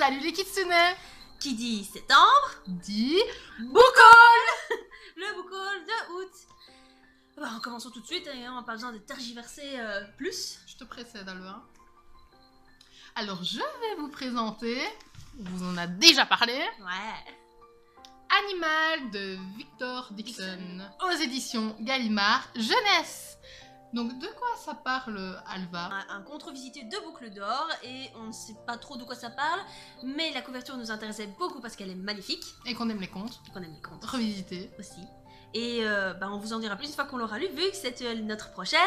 Salut les kitsune. Qui dit septembre Dit book haul. Le book haul de août. Bah, commençons tout de suite, hein, on n'a pas besoin de tergiverser plus. Je te précède Alva. Alors je vais vous présenter, on vous en a déjà parlé, Ouais. Animal de Victor Dixon aux éditions Gallimard Jeunesse. Donc de quoi ça parle Alva? Un conte revisité de Boucle d'Or et on ne sait pas trop de quoi ça parle, mais la couverture nous intéressait beaucoup parce qu'elle est magnifique. Et qu'on aime les contes. Et qu'on aime les contes Revisité. aussi. Et bah, on vous en dira plus une fois qu'on l'aura lu, vu que c'est notre prochaine.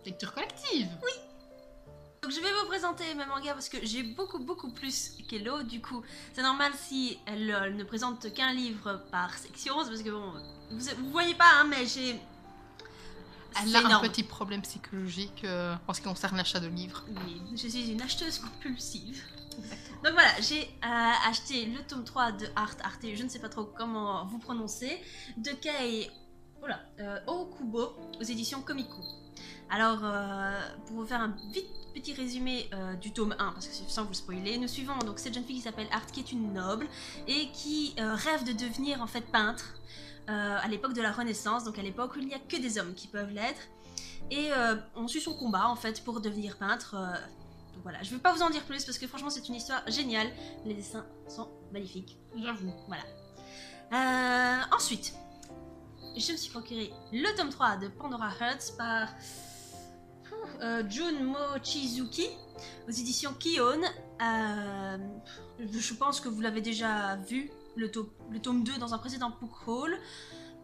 Lecture collective. Oui. Donc je vais vous présenter mes mangas parce que j'ai beaucoup plus qu'Hello, du coup c'est normal si elle ne présente qu'un livre par section, c'est parce que bon, vous voyez pas hein, mais j'ai... Elle a un petit problème psychologique en ce qui concerne l'achat de livres. Oui, je suis une acheteuse compulsive. Exactement. Donc voilà, j'ai acheté le tome 3 de Arte, je ne sais pas trop comment vous prononcer, de Kei Okubo aux éditions Komiku. Alors, pour vous faire un vite petit résumé du tome 1, parce que sans vous spoiler, nous suivons donc cette jeune fille qui s'appelle Arte, qui est une noble et qui rêve de devenir en fait peintre à l'époque de la Renaissance, donc à l'époque où il n'y a que des hommes qui peuvent l'être. Et on suit son combat en fait pour devenir peintre. Donc voilà, je ne vais pas vous en dire plus parce que franchement c'est une histoire géniale, les dessins sont magnifiques. J'avoue. Voilà. Ensuite, je me suis procuré le tome 3 de Pandora Hearts par Jun Mochizuki aux éditions Kion. Je pense que vous l'avez déjà vu, le tome 2 dans un précédent book haul.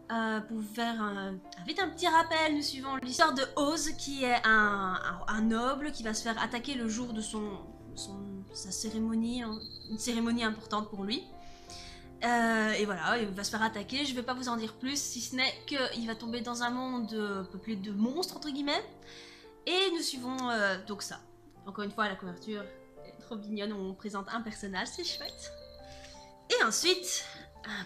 Pour vous faire un petit rappel, nous suivons l'histoire de Oz qui est un noble qui va se faire attaquer le jour de sa cérémonie, une cérémonie importante pour lui. Et voilà, il va se faire attaquer, je vais pas vous en dire plus, si ce n'est qu'il va tomber dans un monde peuplé de monstres, entre guillemets. Et nous suivons donc ça. Encore une fois, la couverture est trop mignonne, on présente un personnage, c'est chouette. Et ensuite,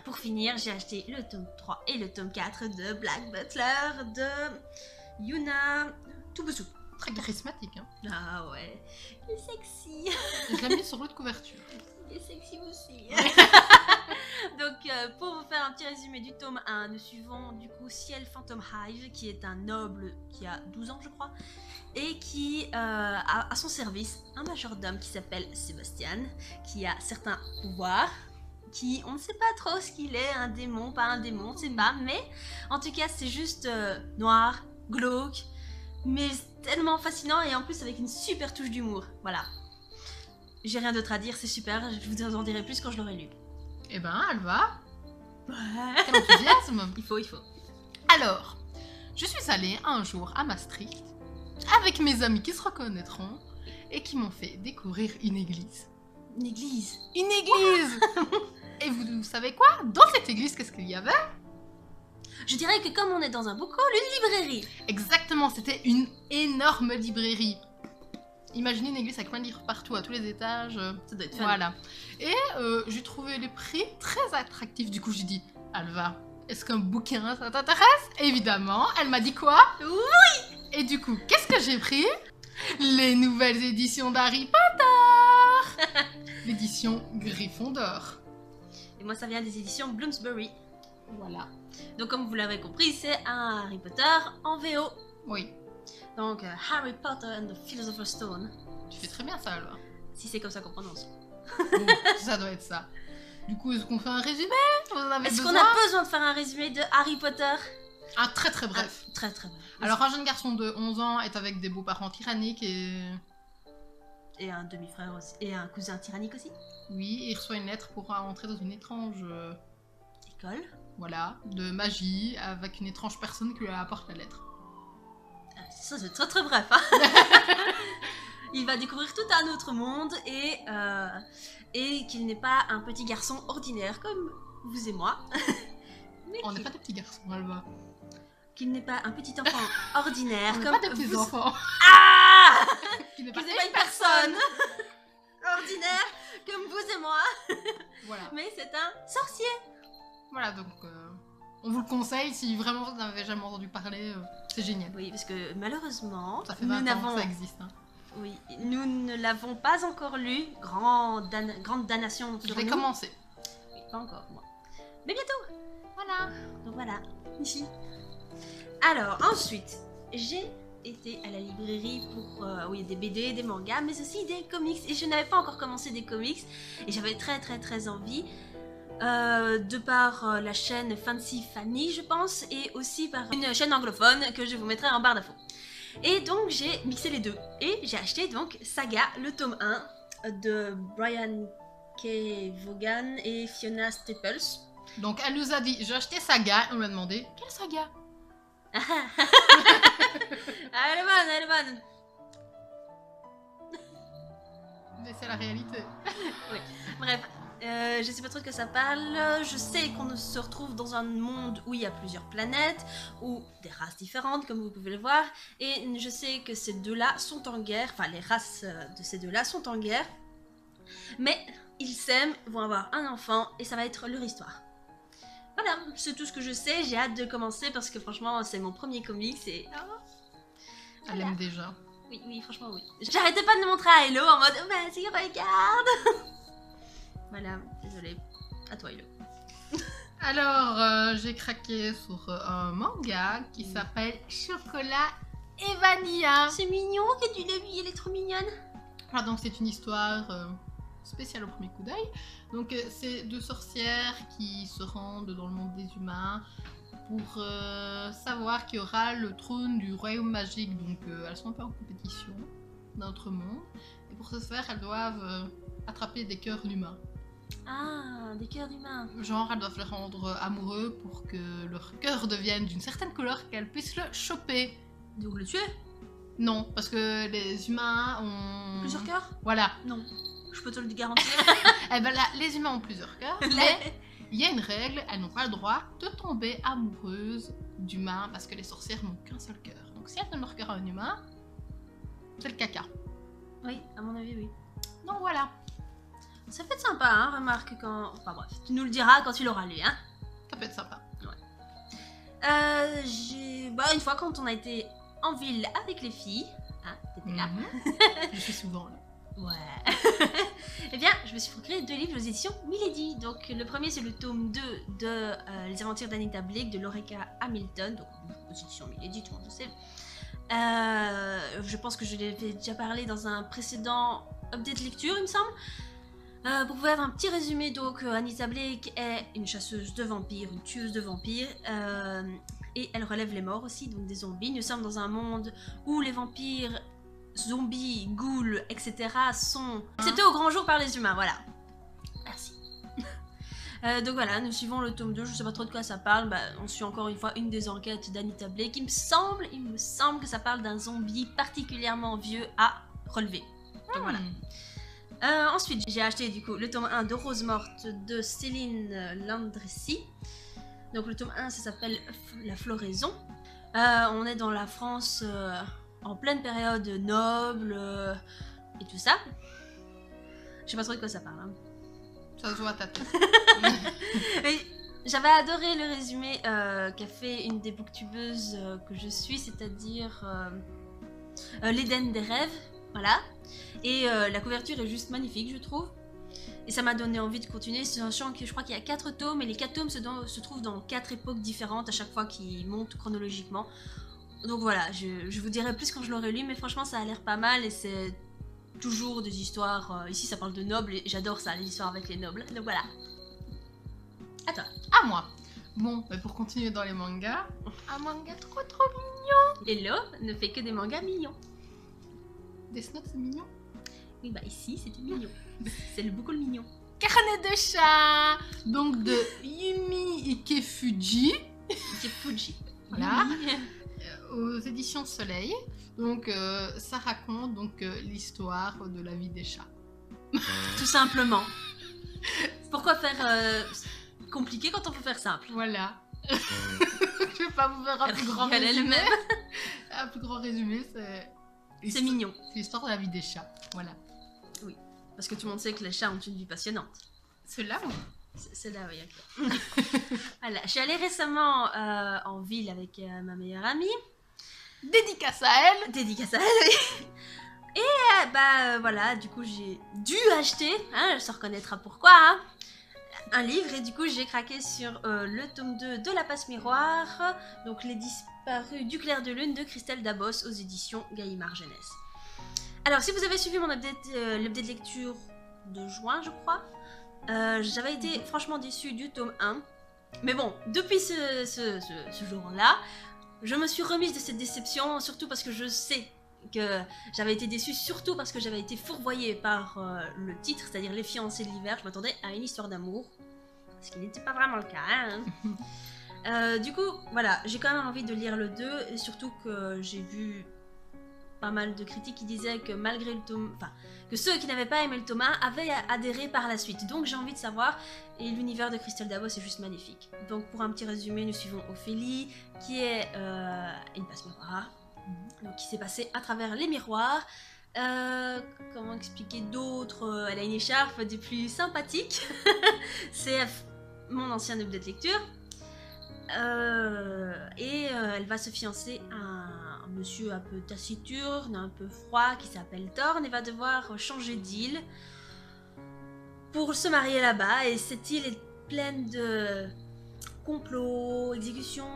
pour finir, j'ai acheté le tome 3 et le tome 4 de Black Butler de Yuna Tubusu. Très charismatique, hein. Ah ouais, il est sexy. Je l'ai mis sur l'autre couverture. Il est sexy aussi. Donc, pour vous faire un petit résumé du tome 1, nous suivons du coup Ciel Phantom Hive, qui est un noble qui a 12 ans, je crois, et qui a à son service un majordome qui s'appelle Sébastien, qui a certains pouvoirs, qui on ne sait pas trop ce qu'il est, un démon, pas un démon, on ne sait pas, mais en tout cas, c'est juste noir, glauque, mais tellement fascinant et en plus avec une super touche d'humour. Voilà. J'ai rien d'autre à dire, c'est super, je vous en dirai plus quand je l'aurai lu. Eh ben, Alva, Ouais. quel enthousiasme. Il faut. Alors, je suis allée un jour à Maastricht avec mes amis qui se reconnaîtront et qui m'ont fait découvrir une église. Une église. Une église. Et vous savez quoi? Dans cette église, qu'est-ce qu'il y avait? Je dirais que comme on est dans un book haul, une librairie. Exactement, c'était une énorme librairie. Imaginez une église avec plein de livres partout, à tous les étages. Ça doit être fun. Voilà. Et j'ai trouvé les prix très attractifs. Du coup, j'ai dit, Alva, est-ce qu'un bouquin, ça t'intéresse? Évidemment. Elle m'a dit quoi? Oui. Et du coup, qu'est-ce que j'ai pris? Les nouvelles éditions d'Harry Potter. L'édition Gryffondor. Et moi, ça vient des éditions Bloomsbury. Voilà. Donc, comme vous l'avez compris, c'est un Harry Potter en VO. Oui. Donc, Harry Potter and the Philosopher's Stone. Tu fais très bien ça, Alva. Si c'est comme ça qu'on prononce. Bon, ça doit être ça. Du coup, est-ce qu'on fait un résumé? Vous en avez Est-ce besoin? qu'on a besoin de faire un résumé de Harry Potter? Un très très bref. Très bref. Alors, un jeune garçon de 11 ans est avec des beaux-parents tyranniques Et un demi-frère aussi. Et un cousin tyrannique aussi. Oui, il reçoit une lettre pour entrer dans une étrange... École. Voilà, de magie, avec une étrange personne qui lui apporte la lettre. Ça, c'est très bref. Hein. Il va découvrir tout un autre monde et qu'il n'est pas un petit garçon ordinaire comme vous et moi. Mais On n'est pas des petits garçons, Alva. Qu'il n'est pas un petit enfant ordinaire On n'est comme pas des petits enfants. Ah Qui n'est Qu'il pas n'est pas une personne ordinaire comme vous et moi. Voilà. Mais c'est un sorcier. Voilà, donc on vous le conseille si vraiment vous n'avez jamais entendu parler, c'est génial. Oui, parce que malheureusement, Ça fait nous 20 ans n'avons... que ça existe. Hein. Oui, nous ne l'avons pas encore lu. Grande damnation Je sur vais nous. commencer. Oui, pas encore, moi. Mais bientôt. Voilà. Donc voilà, ici. Alors, ensuite, j'ai été à la librairie pour où il y a des BD, des mangas, mais aussi des comics. Et je n'avais pas encore commencé des comics. Et j'avais très envie. De par la chaîne Fancy Fanny, je pense, et aussi par une chaîne anglophone que je vous mettrai en barre d'infos. Et donc j'ai mixé les deux. Et j'ai acheté donc Saga, le tome 1 de Brian K. Vaughan et Fiona Staples. Donc elle nous a dit, j'ai acheté Saga, et on lui a demandé, quelle Saga? Ah, elle est bonne. Mais c'est la réalité. Oui. Bref, je sais pas trop de quoi ça parle. Je sais qu'on se retrouve dans un monde où il y a plusieurs planètes, ou des races différentes, comme vous pouvez le voir. Et je sais que ces deux-là sont en guerre, enfin les races de ces deux-là sont en guerre. Mais ils s'aiment, vont avoir un enfant, et ça va être leur histoire. Voilà, c'est tout ce que je sais. J'ai hâte de commencer parce que franchement, c'est mon premier comics et... Elle aime déjà. Oui, franchement, oui. J'arrêtais pas de le montrer à Hello en mode « Vas-y, regarde !» Voilà, désolée. À toi, Hello. Alors, j'ai craqué sur un manga qui s'appelle Chocolat et Vanilla. C'est mignon que tu l'aies vu, elle est trop mignonne. Voilà, donc c'est une histoire spéciale au premier coup d'œil. Donc c'est deux sorcières qui se rendent dans le monde des humains pour savoir qui aura le trône du royaume magique. Donc elles sont un peu en compétition dans notre monde. Et pour ce faire, elles doivent attraper des cœurs d'humains. Ah, des cœurs d'humains. Genre, elles doivent les rendre amoureux pour que leur cœur devienne d'une certaine couleur qu'elles puissent le choper. Donc le tuer? Non, parce que les humains ont... Plusieurs cœurs? Voilà. Non, je peux te le garantir. Eh ben là, les humains ont plusieurs cœurs, mais il y a une règle, elles n'ont pas le droit de tomber amoureuses d'humains parce que les sorcières n'ont qu'un seul cœur. Donc si elles donnent leur cœur à un humain, c'est le caca. Oui, à mon avis, oui. Donc voilà. Ça peut être sympa, hein, remarque quand... Enfin bref, tu nous le diras quand tu l'auras lu, hein. Ça peut être sympa. Une fois quand on a été en ville avec les filles, hein, t'étais là. Je suis souvent là. Ouais. Eh bien, je me suis procuré 2 livres aux éditions Milady. Donc, le premier, c'est le tome 2 de Les aventures d'Anita Blake de Loreka Hamilton. Donc, aux éditions Milady, tout le monde le sait. Je pense que je l'ai déjà parlé dans un précédent update lecture, il me semble. Pour vous faire un petit résumé, donc Anita Blake est une chasseuse de vampires, une tueuse de vampires, et elle relève les morts aussi, donc des zombies. Nous sommes dans un monde où les vampires, zombies, ghouls, etc. sont acceptés au grand jour par les humains, voilà. Merci. Donc voilà, nous suivons le tome 2, je sais pas trop de quoi ça parle, on suit encore une fois une des enquêtes d'Anita Blake. Il me semble que ça parle d'un zombie particulièrement vieux à relever. Donc voilà. Ensuite, j'ai acheté du coup le tome 1 de Rose Morte de Céline Landrecy. Donc le tome 1, ça s'appelle La Floraison. On est dans la France en pleine période noble et tout ça. Je sais pas trop de quoi ça parle. Hein. Ça se voit à ta tête. J'avais adoré le résumé qu'a fait une des booktubeuses que je suis, c'est-à-dire l'Éden des rêves. Voilà. Et la couverture est juste magnifique, je trouve. Et ça m'a donné envie de continuer, sachant que je crois qu'il y a 4 tomes, et les 4 tomes se trouvent dans 4 époques différentes à chaque fois qu'ils montent chronologiquement. Donc voilà, je vous dirai plus quand je l'aurai lu, mais franchement ça a l'air pas mal, et c'est toujours des histoires... ici ça parle de nobles, et j'adore ça, les histoires avec les nobles. Donc voilà. À toi. À moi. Bon, pour continuer dans les mangas, un manga trop mignon. Hello ne fait que des mangas mignons. Death Note, c'est mignon. Oui, ici, c'était mignon. C'est beaucoup le mignon. Carnet de chat. Donc de Yumi Ikefuji. Ikefuji. Voilà. Aux éditions Soleil. Donc ça raconte donc l'histoire de la vie des chats. Tout simplement. Pourquoi faire compliqué quand on peut faire simple? Voilà. Je vais pas vous faire un plus grand résumé. Un plus grand résumé, c'est mignon. C'est l'histoire de la vie des chats. Voilà. Oui. Parce que tout le monde sait que les chats ont une vie passionnante. Ceux-là, oui. Ceux-là, oui, ok. Voilà. Je suis allée récemment en ville avec ma meilleure amie. Dédicace à elle. Dédicace à elle, oui. Voilà, du coup j'ai dû acheter, hein, se reconnaîtra pourquoi, hein, un livre, et du coup j'ai craqué sur le tome 2 de La Passe Miroir, donc Les Disparus du Clair de Lune de Christelle Dabos aux éditions Gallimard Jeunesse. Alors si vous avez suivi mon l'update lecture de juin, je crois, j'avais été franchement déçue du tome 1, mais bon, depuis ce jour-là, je me suis remise de cette déception, surtout parce que je sais que j'avais été déçue, surtout parce que j'avais été fourvoyée par le titre, c'est-à-dire Les Fiancés de l'hiver. Je m'attendais à une histoire d'amour, ce qui n'était pas vraiment le cas. Hein. Du coup, voilà, j'ai quand même envie de lire le 2, et surtout que j'ai vu pas mal de critiques qui disaient que malgré le tome... Enfin, que ceux qui n'avaient pas aimé le tome 1 avaient adhéré par la suite. Donc j'ai envie de savoir, et l'univers de Christelle Dabos est juste magnifique. Donc pour un petit résumé, nous suivons Ophélie, qui est une passe-miroir, donc qui s'est passée à travers les miroirs. Comment expliquer d'autres? Elle a une écharpe des plus sympathiques. C'est mon ancien update lecture. Elle va se fiancer à un monsieur un peu taciturne, un peu froid, qui s'appelle Thorn, et va devoir changer d'île pour se marier là-bas. Et cette île est pleine de complots, exécutions.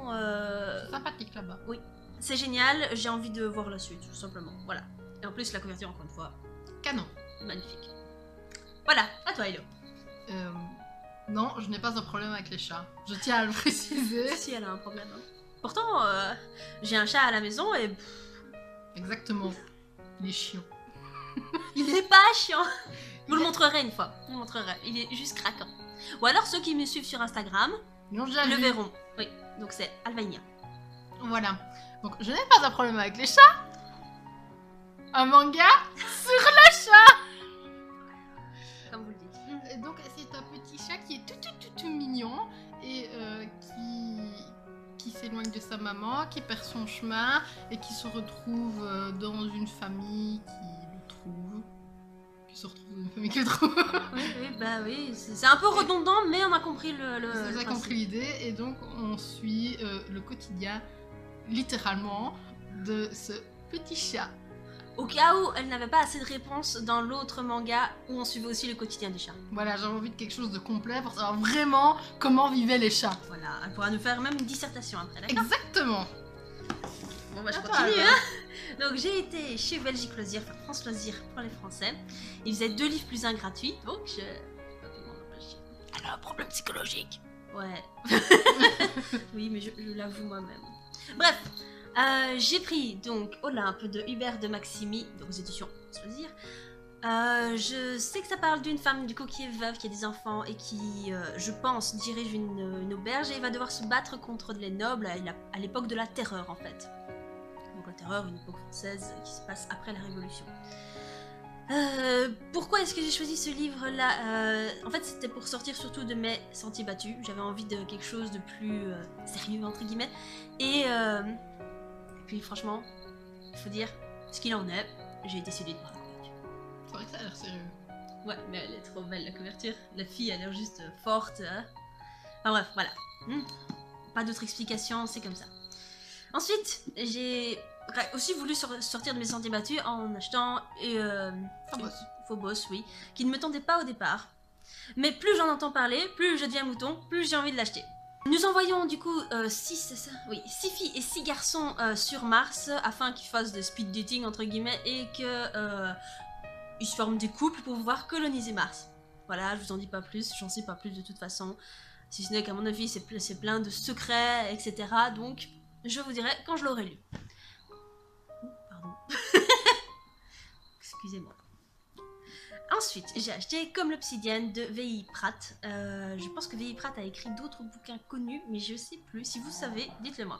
C'est sympathique là-bas. Oui, c'est génial, j'ai envie de voir la suite, tout simplement. Voilà. Et en plus, la couverture, encore une fois, Canon. magnifique. Voilà, à toi, Hello. Non, je n'ai pas un problème avec les chats. Je tiens à le préciser. Si, elle a un problème. Hein. Pourtant, j'ai un chat à la maison et... Exactement. Il est chiant. Il est pas chiant. Je vous le montrerai une fois. Je vous le montrerai. Il est juste craquant. Ou alors, ceux qui me suivent sur Instagram Ils l'ont déjà le vu. verront. Oui, donc c'est Alvania. Voilà. Donc, je n'ai pas un problème avec les chats. Un manga sur le chat. Comme vous le dites. Et donc, c'est un petit chat qui est tout mignon et qui s'éloigne de sa maman, qui perd son chemin et qui se retrouve dans une famille qui le trouve. Qui se retrouve dans une famille qui le trouve. Oui, c'est un peu redondant, mais on a compris le Vous avez principe. compris l'idée et donc on suit le quotidien, littéralement, de ce petit chat. Au cas où elle n'avait pas assez de réponses dans l'autre manga où on suivait aussi le quotidien des chats. Voilà, j'avais envie de quelque chose de complet pour savoir vraiment comment vivaient les chats. Voilà, elle pourra nous faire même une dissertation après, d'accord? Exactement. Bon bah je Attends, continue, alors. hein. Donc j'ai été chez Belgique Loisirs, enfin France Loisirs pour les Français. Ils faisaient 2 livres plus un gratuit, donc je... Elle a un problème psychologique. Ouais. Oui, mais je l'avoue moi-même. Bref, j'ai pris donc Olympe de Hubert de Maximi, donc aux éditions France Loisirs. Je sais que ça parle d'une femme du coup qui est veuve, qui a des enfants et qui, je pense, dirige une auberge et va devoir se battre contre les nobles à l'époque de la Terreur en fait. Donc la Terreur, une époque française qui se passe après la Révolution. Pourquoi est-ce que j'ai choisi ce livre-là? En fait, c'était pour sortir surtout de mes sentiers battus. J'avais envie de quelque chose de plus sérieux, entre guillemets. Et puis, franchement, il faut dire ce qu'il en est. J'ai été séduite par la couverture. C'est vrai que ça a l'air sérieux. Ouais, mais elle est trop belle, la couverture. La fille a l'air juste forte. Hein. Enfin bref, voilà. Pas d'autre explication, c'est comme ça. Ensuite, j'ai aussi voulu sortir de mes sentiers battus en achetant Phobos, oui, qui ne me tendait pas au départ. Mais plus j'en entends parler, plus je deviens mouton, plus j'ai envie de l'acheter. Nous envoyons du coup 6 filles et 6 garçons sur Mars afin qu'ils fassent de speed dating entre guillemets et que ils se forment des couples pour pouvoir coloniser Mars. Voilà, je vous en dis pas plus, j'en sais pas plus de toute façon. Si ce n'est qu'à mon avis c'est plein de secrets, etc. Donc je vous dirai quand je l'aurai lu. Pardon. Excusez-moi. Ensuite, j'ai acheté Comme l'Obsidienne de V.I. Pratt. Je pense que V.I. Pratt a écrit d'autres bouquins connus, mais je sais plus. Si vous savez, dites-le moi.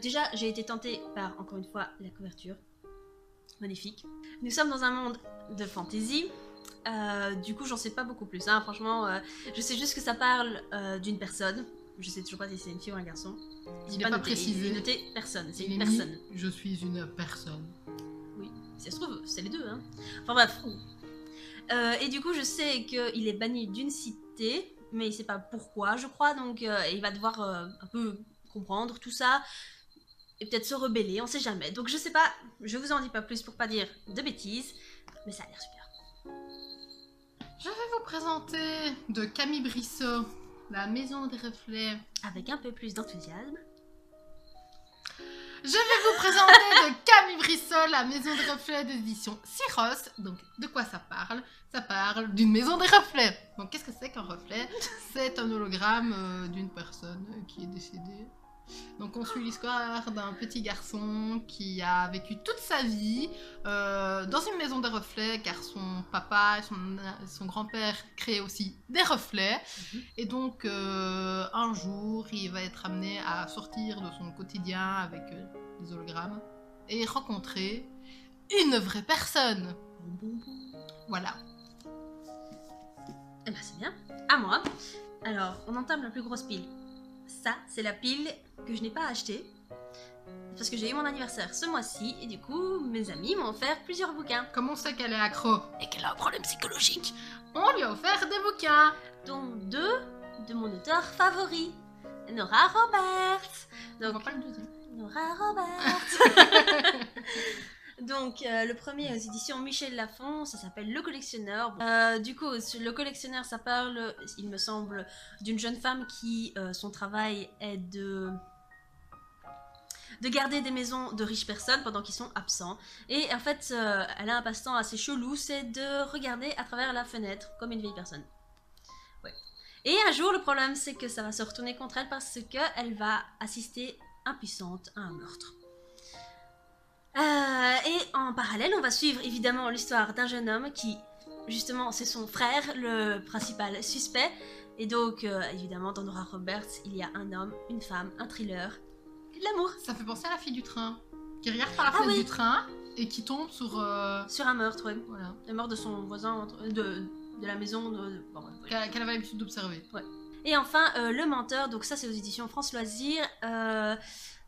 Déjà, j'ai été tentée par, encore une fois, la couverture. Magnifique. Nous sommes dans un monde de fantasy. Du coup, j'en sais pas beaucoup plus. Hein. Franchement, je sais juste que ça parle d'une personne. Je sais toujours pas si c'est une fille ou un garçon. Il n'est pas noté, précisé. Il est noté personne. C'est Il une est mis, personne. je suis une personne. Oui, si ça se trouve, c'est les deux. Hein. Enfin bref. Et du coup, je sais qu'il est banni d'une cité, mais il sait pas pourquoi, je crois. Donc, il va devoir un peu comprendre tout ça. et peut-être se rebeller, on sait jamais. Donc je sais pas, je vous en dis pas plus pour pas dire de bêtises, mais ça a l'air super. Je vais vous présenter de Camille Brissot, La Maison des Reflets. Avec un peu plus d'enthousiasme. Je vais vous présenter de Camille Brissot, La Maison des Reflets des éditions Syros. Donc, de quoi ça parle? Ça parle d'une maison des reflets. Donc, qu'est-ce que c'est qu'un reflet? C'est un hologramme d'une personne qui est décédée. Donc, on suit l'histoire d'un petit garçon qui a vécu toute sa vie dans une maison des reflets, car son papa et son grand-père créaient aussi des reflets. Et donc, un jour, il va être amené à sortir de son quotidien avec des hologrammes et rencontrer une vraie personne. Voilà. Eh ben c'est bien. À moi. Alors, on entame la plus grosse pile. Ça, c'est la pile que je n'ai pas achetée. Parce que j'ai eu mon anniversaire ce mois-ci et du coup, mes amis m'ont offert plusieurs bouquins. Comme on sait qu'elle est accro et qu'elle a un problème psychologique, on lui a offert des bouquins. Dont 2 de mon auteur favori, Nora Roberts. On voit pas le deuxième. Nora Roberts. Donc, le premier aux éditions Michel Lafon, ça s'appelle Le Collectionneur. Du coup, Le Collectionneur, ça parle, il me semble, d'une jeune femme qui, son travail est de garder des maisons de riches personnes pendant qu'ils sont absents. Et en fait, elle a un passe-temps assez chelou, c'est de regarder à travers la fenêtre, comme une vieille personne. Ouais. Et un jour, le problème, c'est que ça va se retourner contre elle parce qu'elle va assister impuissante à un meurtre. Et en parallèle, on va suivre évidemment l'histoire d'un jeune homme qui, justement, c'est son frère, le principal suspect. Et donc, évidemment, dans Nora Roberts, il y a un homme, une femme, un thriller, et de l'amour. Ça fait penser à la fille du train, qui regarde par la fenêtre du train et qui tombe sur... Sur un meurtre, ouais. Voilà. Le meurtre de son voisin, de la maison, bon, ouais. Qu'elle avait l'habitude d'observer. Ouais. Et enfin, Le Menteur, donc ça c'est aux éditions France Loisirs.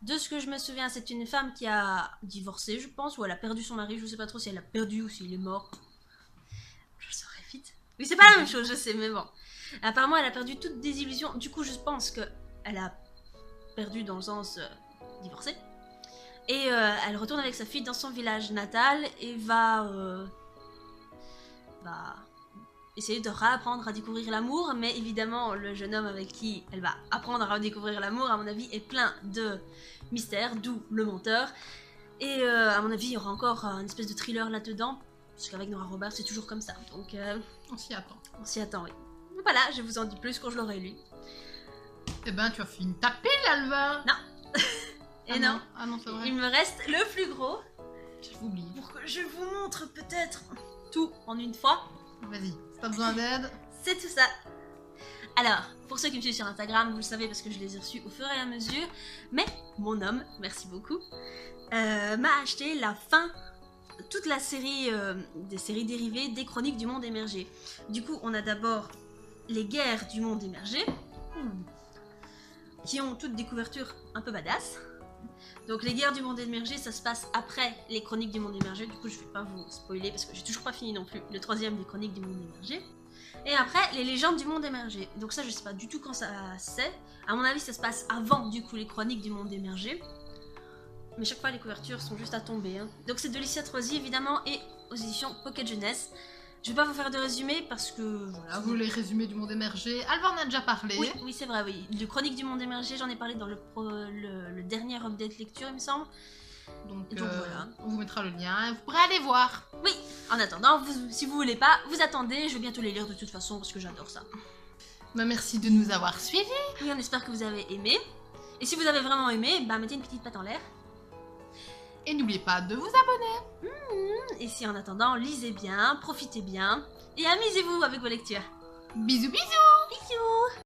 De ce que je me souviens, c'est une femme qui a divorcé, je pense, ou elle a perdu son mari, je sais pas trop si elle a perdu ou s'il est mort. Je le saurai vite. Oui, c'est pas la même chose, je sais, mais bon. Apparemment, elle a perdu toute désillusion. Du coup, je pense qu'elle a perdu dans le sens divorcé. Et elle retourne avec sa fille dans son village natal et va essayer de réapprendre à découvrir l'amour, mais évidemment, le jeune homme avec qui elle va apprendre à redécouvrir l'amour, à mon avis, est plein de mystères, d'où Le Menteur. Et à mon avis, il y aura encore une espèce de thriller là-dedans, puisqu'avec Nora Roberts, c'est toujours comme ça. Donc, on s'y attend. On s'y attend, oui. Voilà, je vous en dis plus quand je l'aurai lu. Eh ben, tu as fini ta pile, Alva. Non. Et non. Ah non, c'est vrai. Il me reste le plus gros. J'ai oublié. Pour que je vous montre peut-être tout en une fois. Vas-y, si t'as besoin d'aide. C'est tout ça. Alors, pour ceux qui me suivent sur Instagram, vous le savez parce que je les ai reçus au fur et à mesure. Mais mon homme, merci beaucoup, m'a acheté la fin, toute la série des séries dérivées des Chroniques du Monde Émergé. Du coup, on a d'abord les guerres du monde émergé, qui ont toutes des couvertures un peu badass. Donc les guerres du monde émergé, ça se passe après les Chroniques du Monde Émergé. Du coup, je vais pas vous spoiler parce que j'ai toujours pas fini non plus le troisième des Chroniques du Monde Émergé. Et après, les légendes du monde émergé. Donc ça, je sais pas du tout quand ça c'est. À mon avis, ça se passe avant du coup les Chroniques du Monde Émergé. Mais chaque fois, les couvertures sont juste à tomber. Hein. Donc c'est de Licia Troisi évidemment et aux éditions Pocket Jeunesse. Je vais pas vous faire de résumé parce que voilà. Vous les résumés du monde émergé, Alva en a déjà parlé. Oui, oui c'est vrai, oui. Le Chronique du Monde Émergé, j'en ai parlé dans le dernier update lecture, il me semble. Donc voilà. On vous mettra le lien et vous pourrez aller voir. Oui, en attendant, si vous voulez pas, vous attendez, je vais bientôt les lire de toute façon parce que j'adore ça. Bah, merci de nous avoir suivis. Oui, on espère que vous avez aimé. Et si vous avez vraiment aimé, bah mettez une petite patte en l'air. Et n'oubliez pas de vous abonner. Et si en attendant, lisez bien, profitez bien et amusez-vous avec vos lectures. Bisous bisous. Bisous.